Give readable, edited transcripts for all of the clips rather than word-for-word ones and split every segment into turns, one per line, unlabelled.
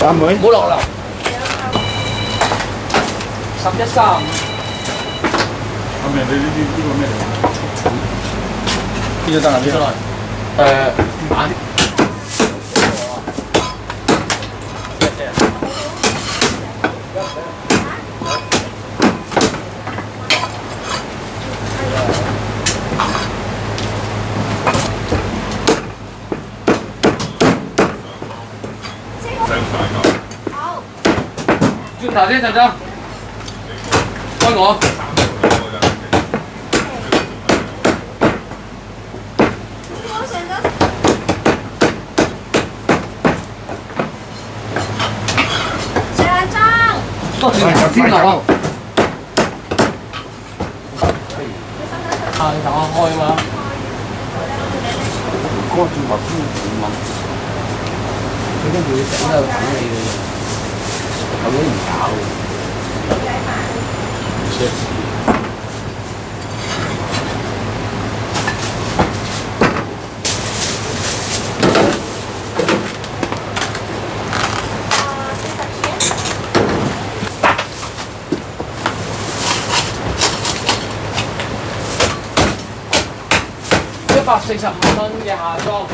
阿妹，
唔好落樓。11.35。
阿明，你呢個咩嚟？呢個得啊？呢個？
晚。轉頭先，陣間。開我。多轉頭先啊！你等我開嘛。
嗰個轉頭先點啊？
佢跟住整喺度等你嘅，後尾唔搞嘅。奢侈。145蚊嘅下裝，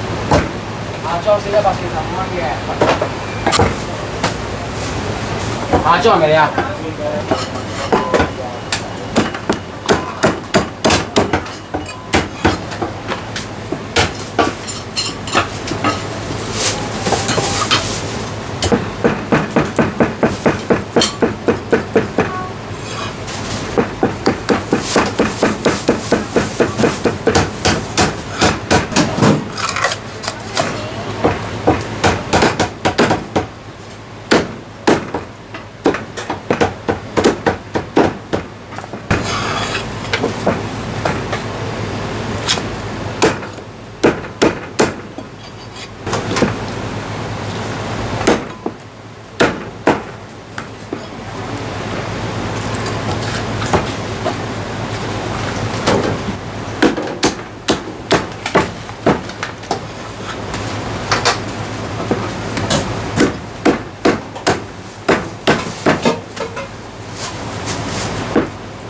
下裝先145蚊嘅。下裝係咪你啊？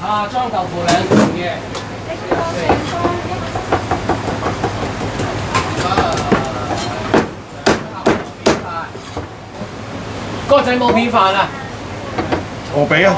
下裝豆腐2種嘅。嗰個仔冇片飯啊！
我俾啊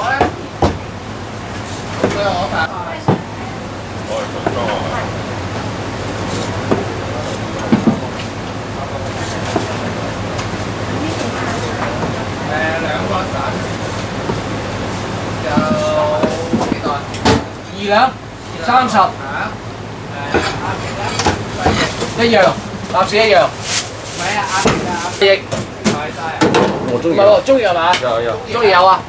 ！2
兩30，一樣，立士一樣。翼，
我中意。
唔係喎，中意係嘛？
有。
中意有啊。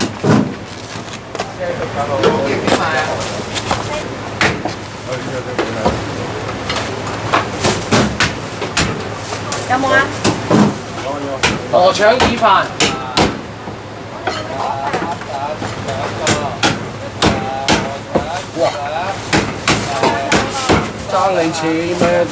有冇啊？
鵝腸意飯。哇！爭你錢咩？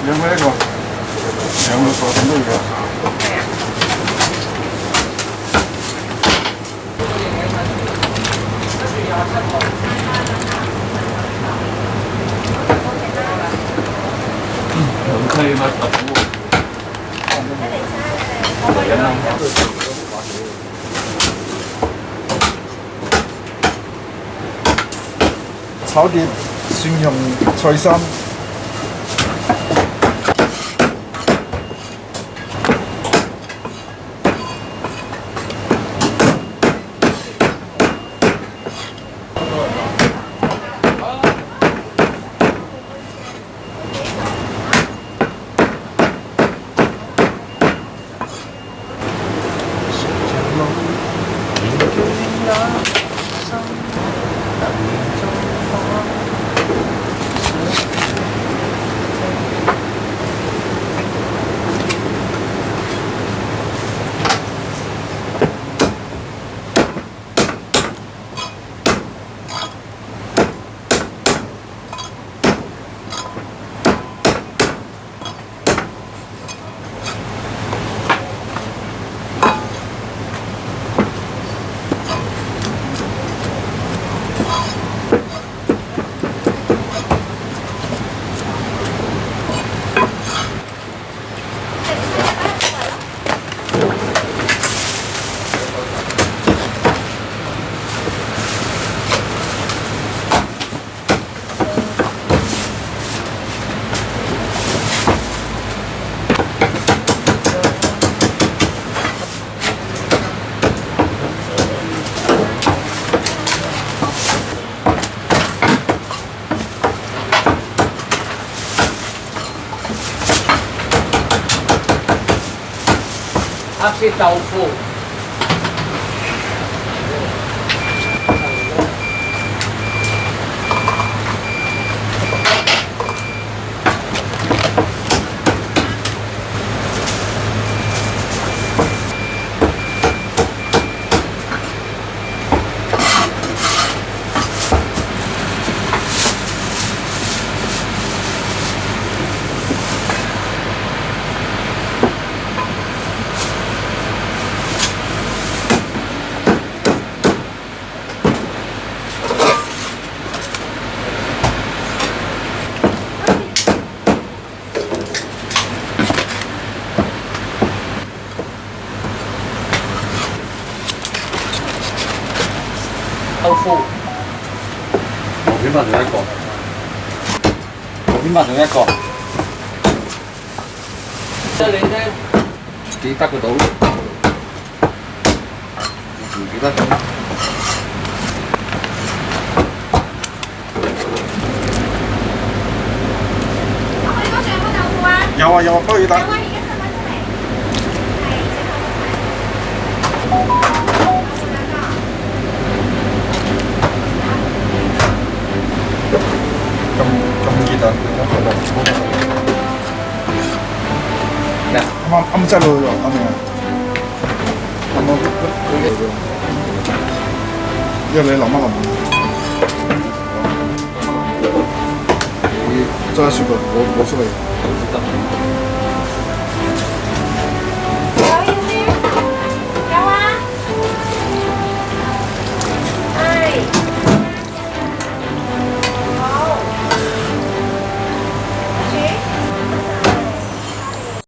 兩個一個，兩個個咁都要。兩區乜特步？嚟緊啦！炒碟蒜蓉菜心。
黑色豆腐。豆腐，
薄片白仲一個，薄片白仲一個，
即係你咧
記得個到，唔記得咁。
我哋嗰仲有冇豆腐啊？
有啊有啊，可以得。
有啊，而家就揾出嚟。
咁熱啊！咩啊？啱真咯，啱未啊？啱因為你淋一淋。你再雪個攞出嚟。